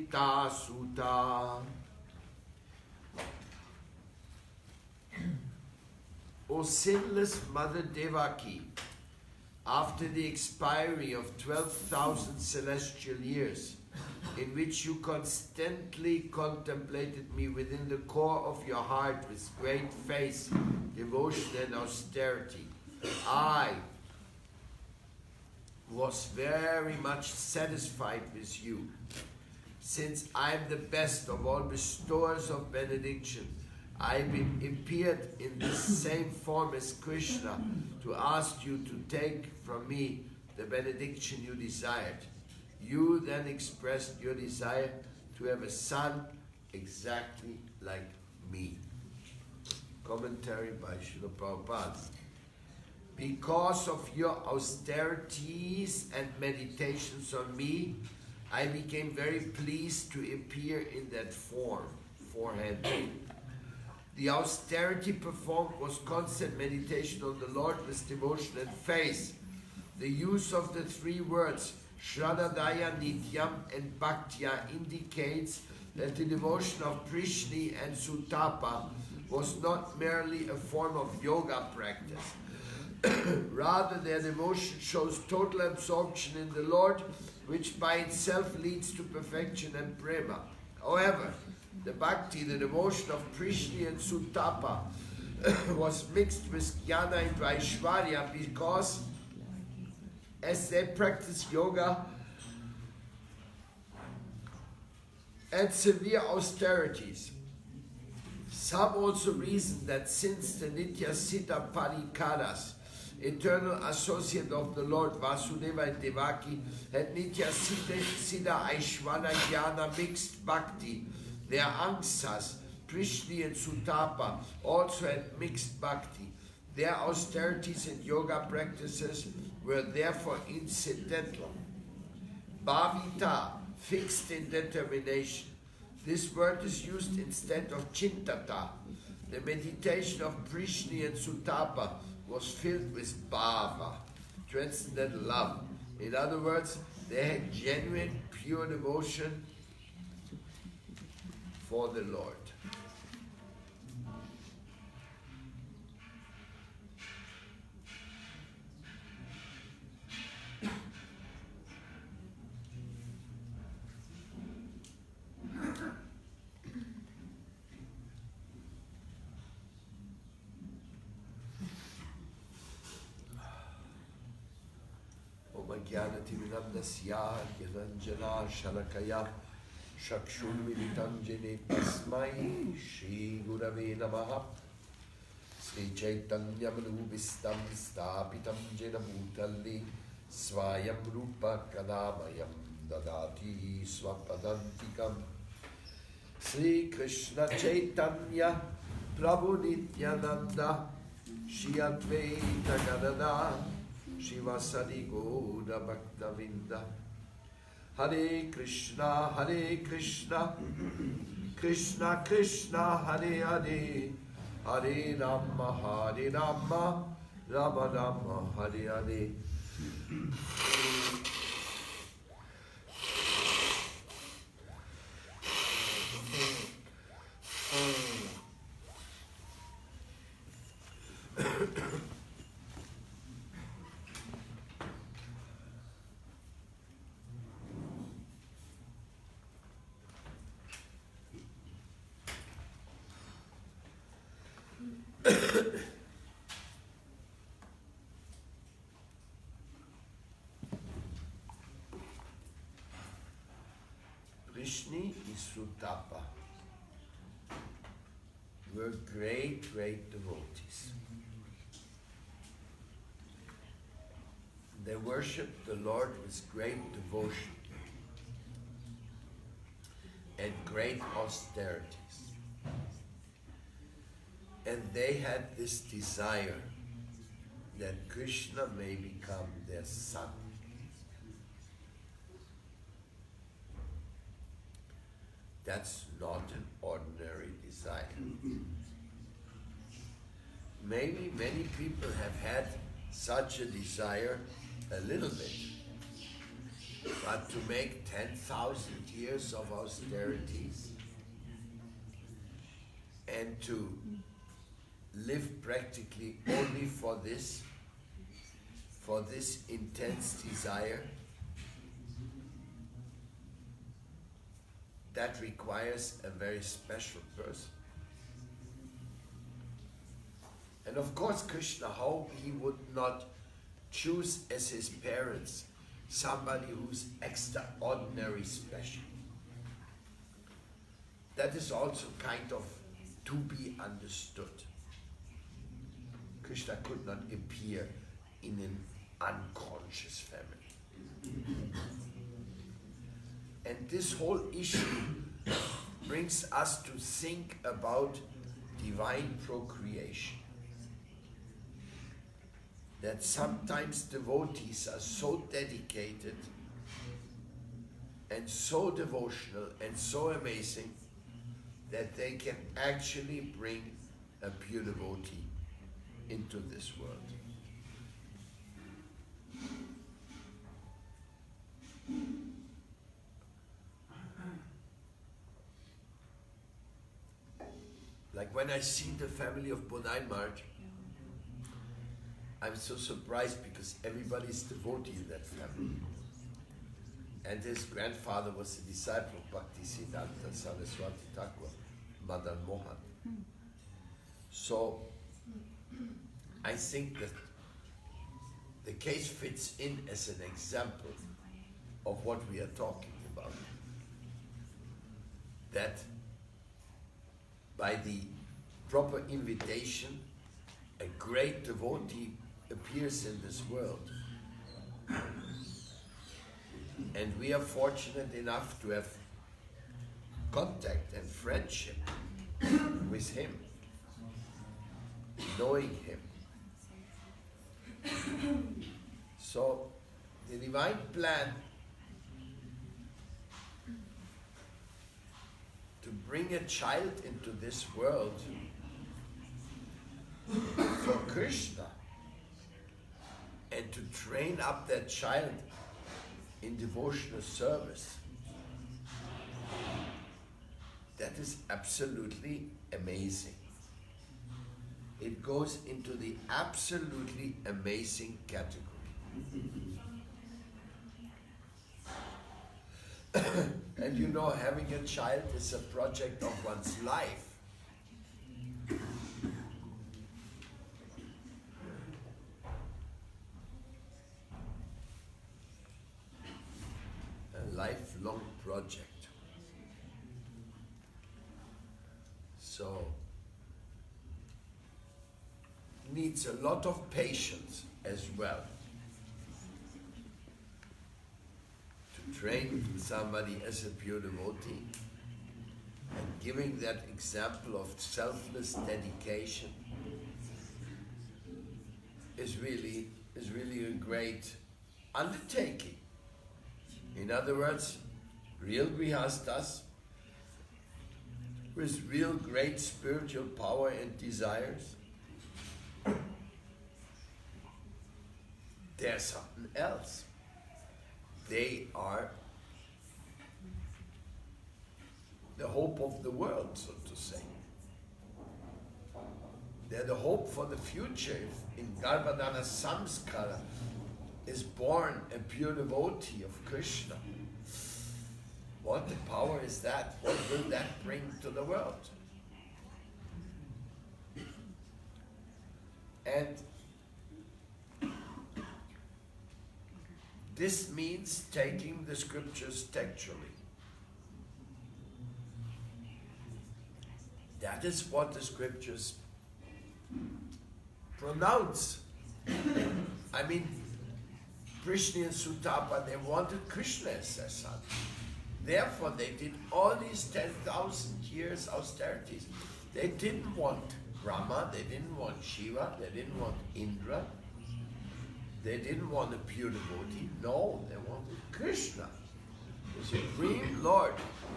Pita Sutta. O sinless Mother Devaki, after the expiry of 12,000 celestial years, in which you constantly contemplated me within the core of your heart with great faith, devotion and austerity, I was very much satisfied with you, since I am the best of all bestowers of benediction. I appeared in the same form as Krishna to ask you to take from me the benediction you desired. You then expressed your desire to have a son exactly like me. Commentary by Srila Prabhupada. Because of your austerities and meditations on me, I became very pleased to appear in that form, four-handed. The austerity performed was constant meditation on the Lord with devotion and faith. The use of the three words Shradadaya, Nityam and Bhaktya indicates that the devotion of Prishni and Sutapa was not merely a form of yoga practice. Rather, their devotion shows total absorption in the Lord, which by itself leads to perfection and prema. However, the bhakti, the devotion of Prishni and Sutapa, was mixed with jnana and Vaishvarya because as they practice yoga and severe austerities, some also reason that since the Nitya Siddha Parikadas, eternal associate of the Lord Vasudeva and Devaki, had Nitya Siddha Aishvara Jnana mixed bhakti, their angsas, Prishni and Sutapa, also had mixed bhakti. Their austerities and yoga practices were therefore incidental. Bhavita, fixed in determination. This word is used instead of chintata. The meditation of Prishni and Sutapa was filled with bhava, transcendental love. In other words, they had genuine, pure devotion for the Lord. Jnanativinandasya Gyananjana Shalakaya Shakshunmilitanjane Tasmai Shri Gurave Namaha Sri Chaitanya Manubhistam Stapitam Jena Bhutali Swayam Rupa Kanamayam Dadati Swapadantikam Sri Krishna Chaitanya Prabhu Nityananda Shri Advaita Gadada Shivasadi Goda Bhaktavinda. Hare Krishna, Krishna Krishna, Hare Hare, Hare Rama, Rama Rama, Hare Hare. Prishni and Sutapa were great devotees. They worshipped the Lord with great devotion and great austerities. And they had this desire that Krishna may become their son. That's not an ordinary desire. Maybe many people have had such a desire a little bit. But to make 10,000 years of austerities and to live practically only for this intense desire, that requires a very special person. And of course Krishna, how he would not choose as his parents somebody who's extraordinary special. That is also kind of to be understood. Krishna could not appear in an unconscious family. And this whole issue brings us to think about divine procreation. That sometimes devotees are so dedicated and so devotional and so amazing that they can actually bring a pure devotee into this world. Like when I see the family of Bodai Maharaj, I'm so surprised because everybody's devotee in that family. And his grandfather was a disciple of Bhaktisiddhanta Saraswati Thakur, Madan Mohan. So I think that the case fits in as an example of what we are talking about. That by the proper invitation, a great devotee appears in this world. And we are fortunate enough to have contact and friendship with him, knowing him. So the divine plan to bring a child into this world for Krishna and to train up that child in devotional service, that is absolutely amazing. It goes into the absolutely amazing category. And you know, having a child is a project of one's life. A lifelong project. So, needs a lot of patience as well. To train somebody as a pure devotee and giving that example of selfless dedication is really a great undertaking. In other words, real grihastas with real great spiritual power and desires, they're something else. They are the hope of the world, so to say. They're the hope for the future. If in Garbhadana Samskara is born a pure devotee of Krishna, what power is that? What will that bring to the world? And this means taking the scriptures textually. That is what the scriptures pronounce. I mean, Krishna and Sutapa, they wanted Krishna as their son. Therefore, they did all these 10,000 years austerities. They didn't want Brahma, they didn't want Shiva, they didn't want Indra, they didn't want a pure devotee. No, they wanted Krishna, the Supreme Lord,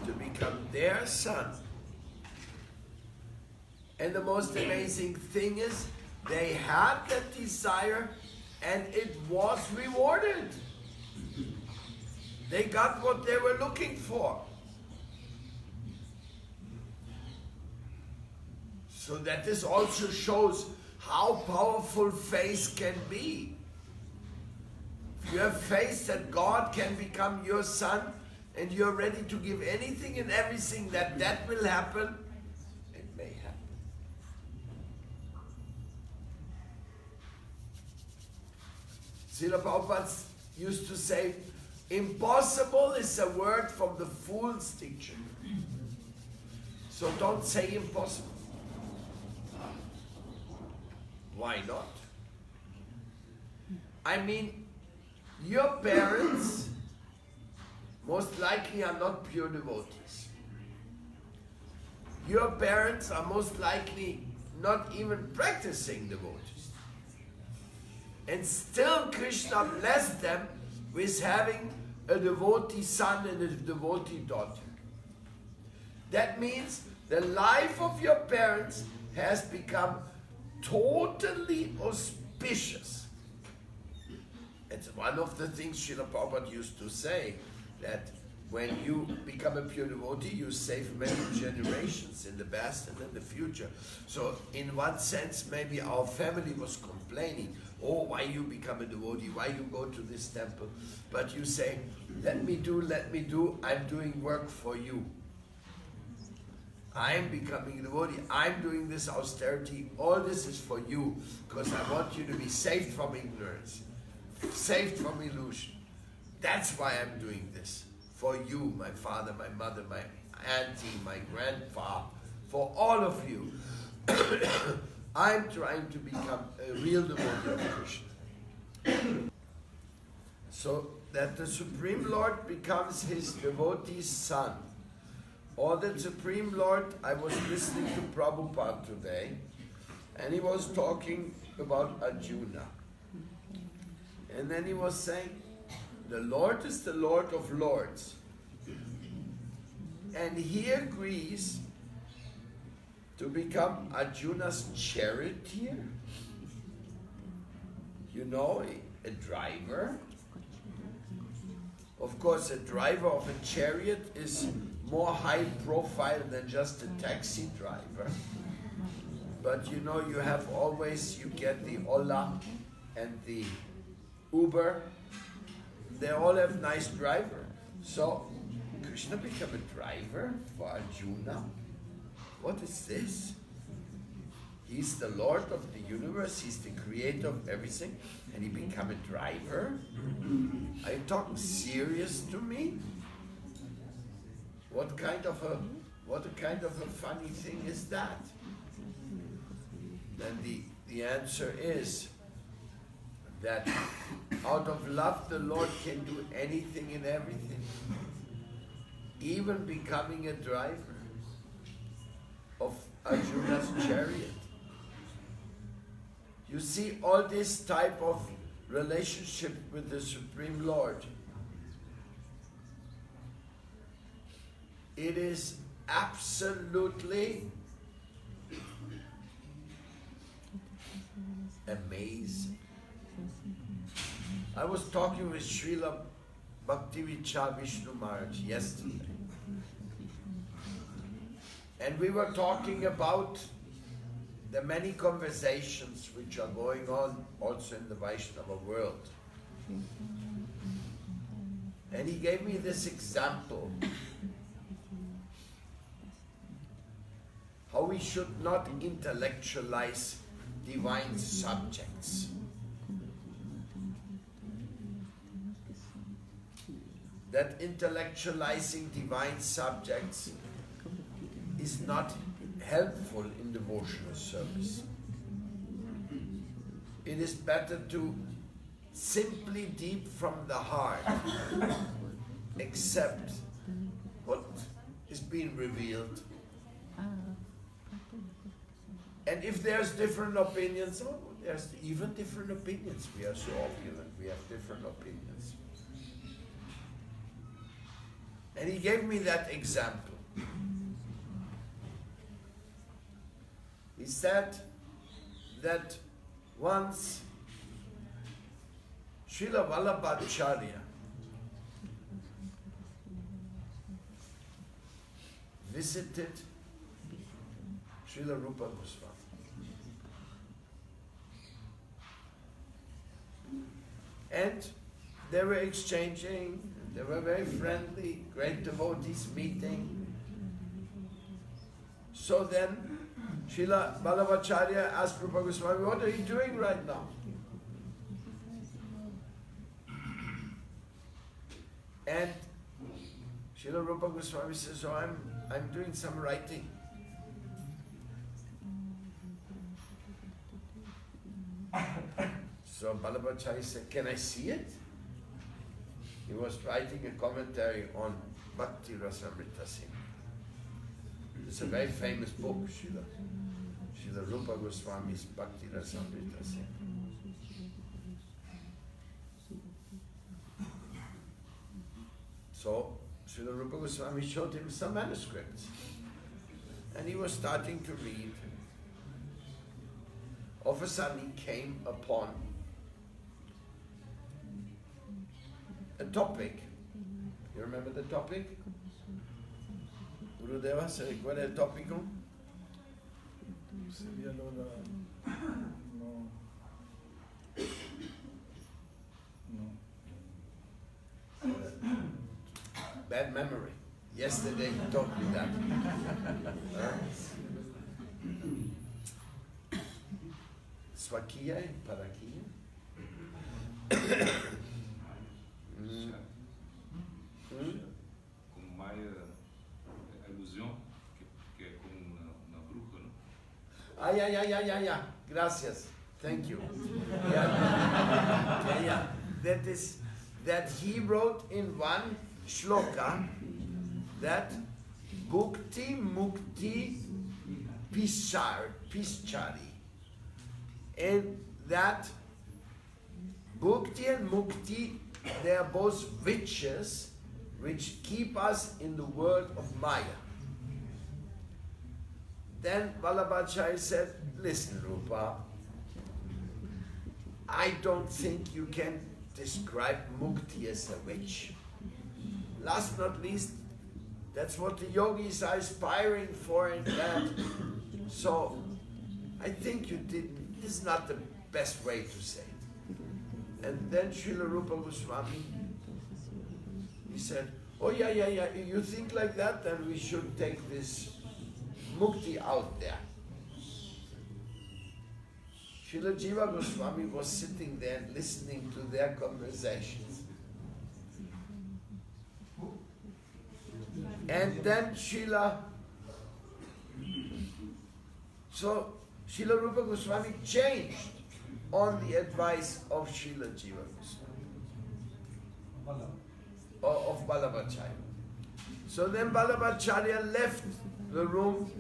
to become their son. And the most amazing thing is, they had that desire and it was rewarded. They got what they were looking for. So that this also shows how powerful faith can be. If you have faith that God can become your son and you're ready to give anything and everything that will happen, it may happen. Srila Prabhupada used to say, impossible is a word from the fool's dictionary. So don't say impossible. Why not? I mean, your parents most likely are not pure devotees. Your parents are most likely not even practicing devotees. And still Krishna blessed them with having a devotee son and a devotee daughter. That means the life of your parents has become totally auspicious. It's one of the things Srila Prabhupada used to say, that when you become a pure devotee, you save many generations in the past and in the future. So in one sense, maybe our family was complaining, oh, why you become a devotee, why you go to this temple? But you say, let me do, I'm doing work for you. I'm becoming a devotee, I'm doing this austerity, all this is for you, because I want you to be saved from ignorance, saved from illusion. That's why I'm doing this. For you, my father, my mother, my auntie, my grandpa, for all of you. I'm trying to become a real devotee of Krishna. So that the Supreme Lord becomes his devotee's son. Or the Supreme Lord, I was listening to Prabhupada today, and he was talking about Arjuna. And then he was saying, the Lord is the Lord of Lords. And he agrees to become Arjuna's charioteer. You know, a driver. Of course, a driver of a chariot is more high profile than just a taxi driver. But you know, you have always, you get the Ola and the Uber. They all have nice driver. So Krishna became a driver for Arjuna. What is this? He's the Lord of the universe, he's the creator of everything, and he become a driver? Are you talking serious to me? What kind of a funny thing is that? Then the answer is that out of love the Lord can do anything and everything, even becoming a driver of Arjuna's chariot. You see, all this type of relationship with the Supreme Lord, it is absolutely amazing. I was talking with Srila Bhaktivinoda Maharaj yesterday, and we were talking about the many conversations which are going on also in the Vaishnava world. And he gave me this example, how we should not intellectualize divine subjects. That intellectualizing divine subjects is not helpful in devotional service. It is better to simply, deep from the heart, accept what is being revealed. And if there's different opinions, there's even different opinions. We are so opulent, we have different opinions. And he gave me that example. He said that once Srila Vallabhacharya visited Srila Rupa Goswami. And they were exchanging, they were very friendly, great devotees meeting. So then Srila Balabhacharya asked Rupa Goswami, what are you doing right now? And Srila Rupa Goswami says, oh, I'm doing some writing. So Balabhacharya said, can I see it? He was writing a commentary on Bhakti Rasamrita Singh. It's a very famous book, Srila Rupa Goswami's Bhakti Rasamrita Singh. So Srila Rupa Goswami showed him some manuscripts. And he was starting to read. All of a sudden he came upon a topic. You remember the topic? Gurudeva, se ricorda il topico? Bad memory. Yesterday he told me that. Swakiya and Parakiya. Com Maya, a ilusão, que é como uma bruxa, não? Yeah. Gracias. Thank you. Yeah. That he wrote in one shloka that Bhukti Mukti Pischari. And that Bhukti and Mukti, they are both witches which keep us in the world of Maya. Then Vallabhacharya said, listen Rupa, I don't think you can describe Mukti as a witch. Last but not least, that's what the yogis are aspiring for in that. So, I think this is not the best way to say it. And then Srila Rupa Goswami, he said, oh yeah, you think like that, then we should take this Mukti out there. Srila Jiva Goswami was sitting there listening to their conversations. And then Srila Rupa Goswami changed on the advice of Srila Jiva Goswami, of Balabhacharya. So then Balabhacharya left the room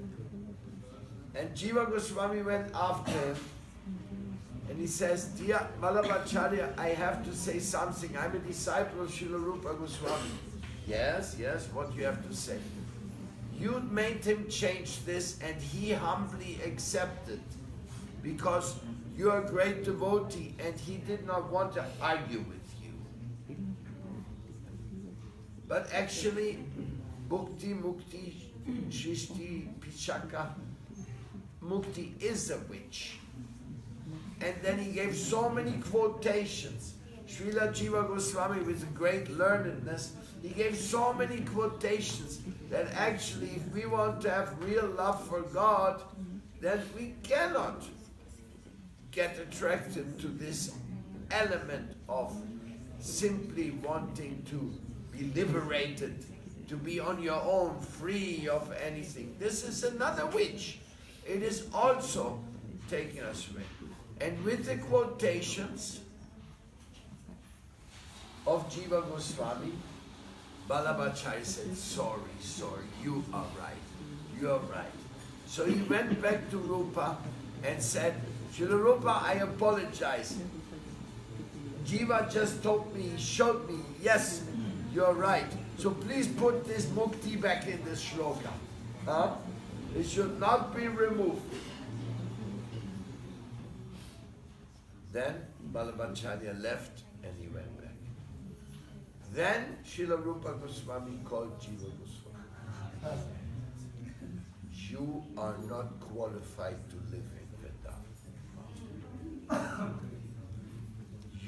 and Jiva Goswami went after him and he says, dear Balabhacharya, I have to say something. I'm a disciple of Srila Rupa Goswami. Yes, what you have to say? You made him change this and he humbly accepted because you're a great devotee and he did not want to argue with you. But actually, Bhukti, Mukti, Shishti, Pichaka, Mukti is a witch. And then he gave so many quotations. Srila Jiva Goswami, with a great learnedness, he gave so many quotations that actually if we want to have real love for God, then we cannot get attracted to this element of simply wanting to be liberated, to be on your own, free of anything. This is another witch. It is also taking us away. And with the quotations of Jiva Goswami, Balabhacharya said, sorry, you are right. So he went back to Rupa and said, Srila Rupa, I apologize. Jiva just told me, showed me, yes, you're right. So please put this mukti back in this shloka. It should not be removed. Then Balabhacharya left and he went back. Then Srila Rupa Goswami called Jiva Goswami. you are not qualified to live in Vrindavan.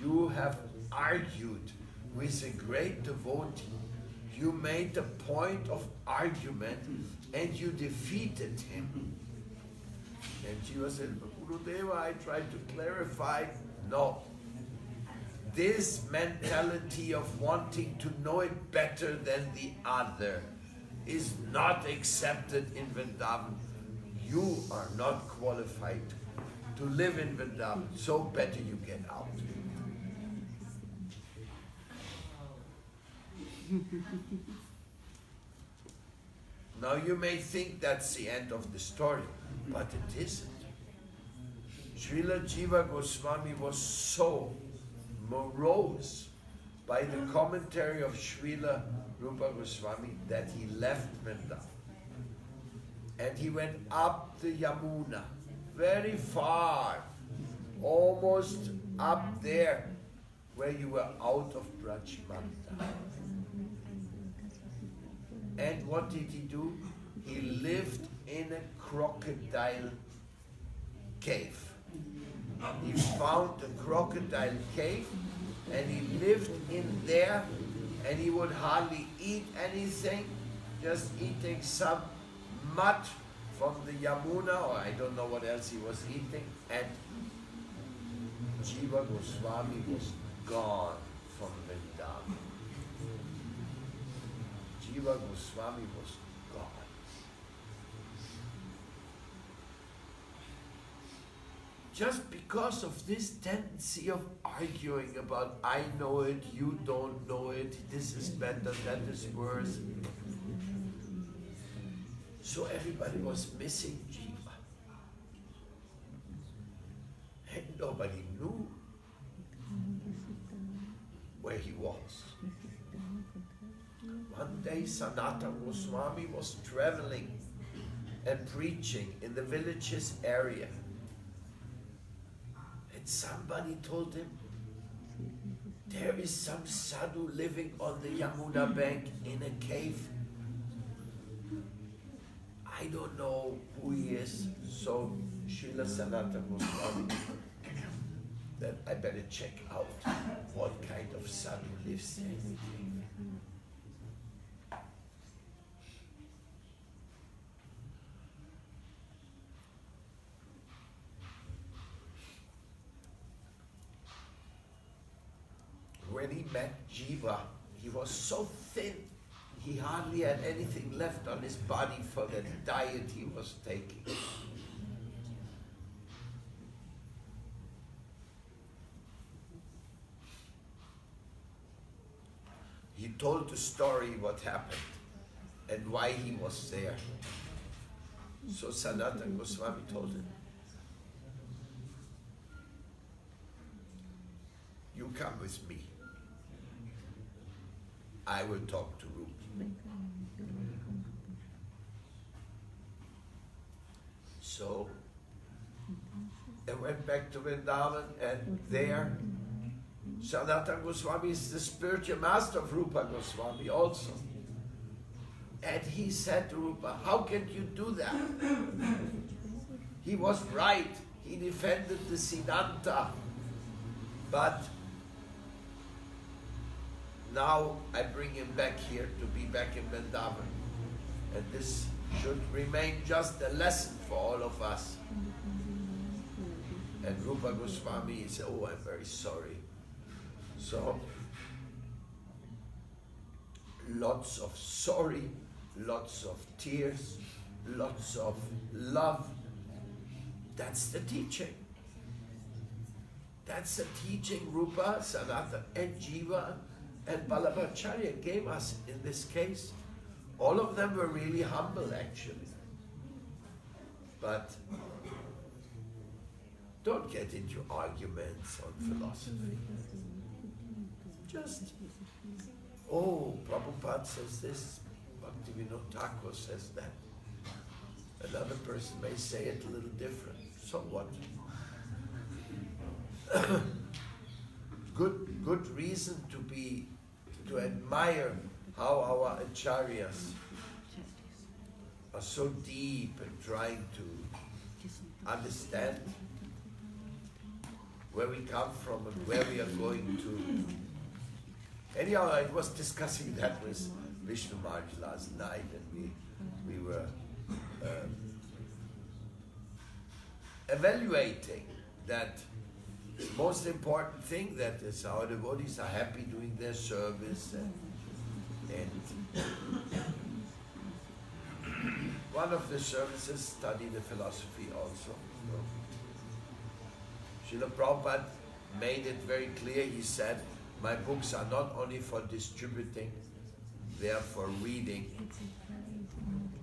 You have argued with a great devotee. You made a point of argument and you defeated him. And Jiva said, Gurudeva, I tried to clarify. No. This mentality of wanting to know it better than the other is not accepted in Vrindavan. You are not qualified to live in Vrindavan, so better you get out. Now you may think that's the end of the story, but it isn't. Srila Jiva Goswami was so morose by the commentary of Srila Rupa Goswami that he left Vrindavan. And he went up the Yamuna, very far, almost up there where you were out of Brajmanta. And what did he do? He lived in a crocodile cave. He found a crocodile cave and he lived in there, and he would hardly eat anything, just eating some mud from the Yamuna, or I don't know what else he was eating, and Jiva Goswami was gone from Vrindavan. Jiva Goswami was gone. Just because of this tendency of arguing about I know it, you don't know it, this is better, that is worse. So everybody was missing Jiva. And nobody knew where he was. One day Sanatana Goswami was traveling and preaching in the villages area. And somebody told him, there is some sadhu living on the Yamuna bank in a cave. I don't know who he is, so Srila Sanatana Goswami that I better check out what kind of sadhu lives there. When he met Jiva, he was so thin, he hardly had anything left on his body for the diet he was taking. He told the story what happened and why he was there. So Sanatana Goswami told him, you come with me. I will talk to Rupa. So they went back to Vrindavan, and there Sanatana Goswami is the spiritual master of Rupa Goswami also. And he said to Rupa, how can you do that? He was right. He defended the Siddhanta. But now I bring him back here to be back in Vrindavan. And this should remain just a lesson for all of us. And Rupa Goswami said, oh, I'm very sorry. So, lots of sorry, lots of tears, lots of love. That's the teaching. That's the teaching Rupa, Sanatana, and Jiva and Ballabhacharya gave us in this case. All of them were really humble, actually. But don't get into arguments on philosophy. Just, oh, Prabhupada says this, Bhaktivinoda Thakur says that. Another person may say it a little different. So what? Good reason to admire how our acharyas are so deep and trying to understand where we come from and where we are going to. Anyhow, I was discussing that with Vishnu Maharaj last night, and we were evaluating that the most important thing that is our devotees are happy doing their service, and one of the services study the philosophy also. Srila Prabhupada made it very clear. He said, my books are not only for distributing, they are for reading.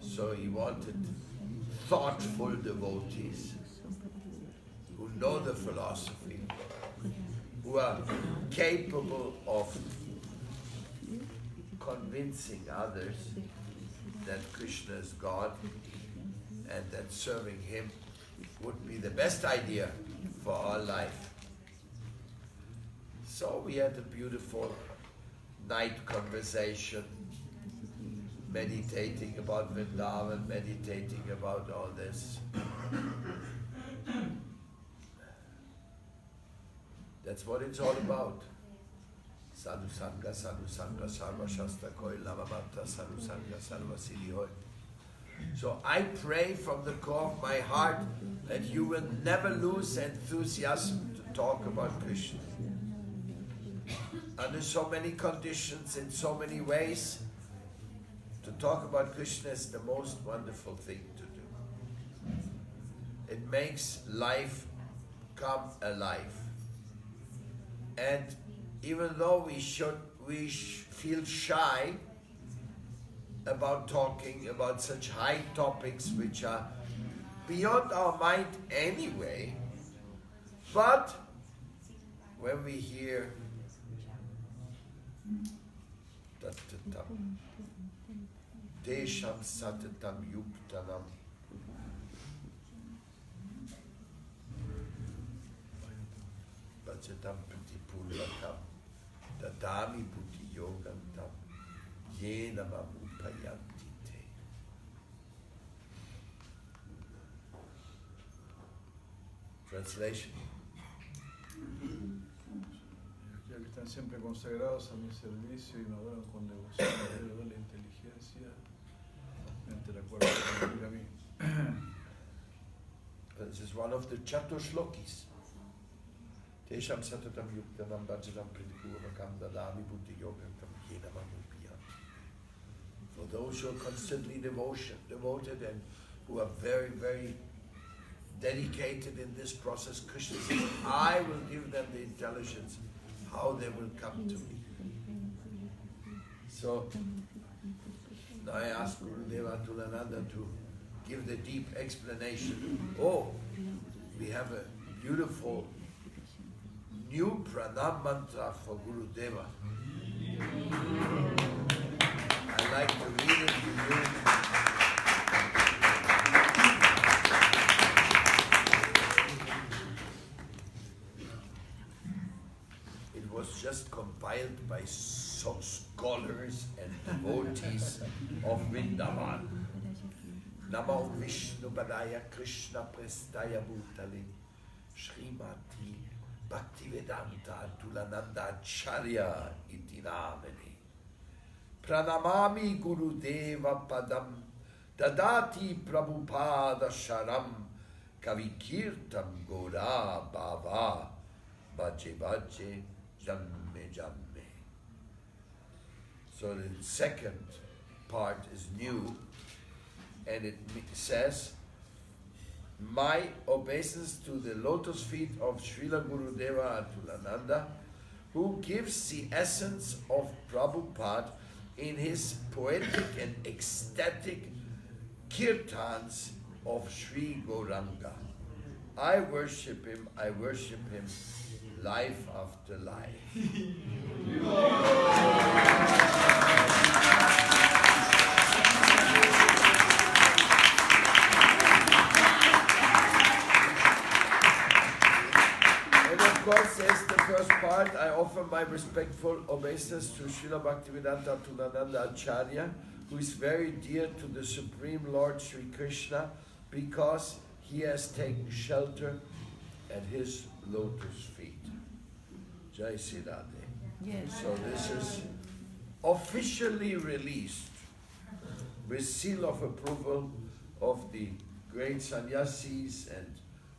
So he wanted thoughtful devotees who know the philosophy, who are capable of convincing others that Krishna is God and that serving Him would be the best idea for our life. So we had a beautiful night conversation, meditating about Vrindavan, meditating about all this. That's what it's all about. Sadhu Sangha, Sarva Shastra Koi, Lavamata, Sadhu Sangha, Sarva Siddhi Hoy. So I pray from the core of my heart that you will never lose enthusiasm to talk about Krishna. Under so many conditions, in so many ways, to talk about Krishna is the most wonderful thing to do. It makes life come alive. And even though we feel shy about talking about such high topics which are beyond our mind anyway, but when we hear Desham Satatam Yuktanam Vachatam Pratipulatam Dadami Buddhi Yogantam Yena Mamupayanti Te. Translation. Ya que están siempre consagrados a mi servicio y me adoran con devoción, me doy la inteligencia mediante la cual me conduce a mí. This is one of the Chatushlokis. Tesham Satatam Yuktanam Bhajatam Pritipurvakam Dadami Buddhi Yogantam Yena Mamupayanti. For those who are constantly devoted and who are very, very dedicated in this process, Krishna says, I will give them the intelligence how they will come to me. So now I ask Gurudeva Tulananda to give the deep explanation. Oh, we have a beautiful new pranam mantra for Gurudeva. I like to read it to you. It was just compiled by scholars and devotees of Vrindavan. Namo Vishnu Padaya Krishna Prestaya Bhutale Srimati Bhaktivedanta Tulananda Acharya iti namene. Pranamami Gurudeva Padam Dadati Prabhupada Sharam Kavikirtam Gora Bhava Bhaje Bhaje Jamme Jamme. So the second part is new, and it says, my obeisance to the lotus feet of Srila Gurudeva Atulananda, who gives the essence of Prabhupada in his poetic and ecstatic kirtans of Sri Gauranga. I worship him, life after life. Of course, says the first part, I offer my respectful obeisance to Srila Bhaktivedanta Tulananda Acharya, who is very dear to the Supreme Lord Sri Krishna because he has taken shelter at his lotus feet. Jai Sri Radhe. Yes. So this is officially released with seal of approval of the great sannyasis and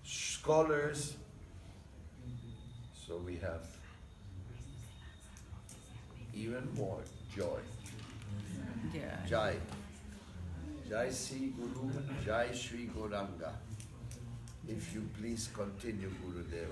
scholars. So we have even more joy. Yeah. Jai. Jai Sri Guru, Jai Sri Gauranga. If you please continue, Gurudev.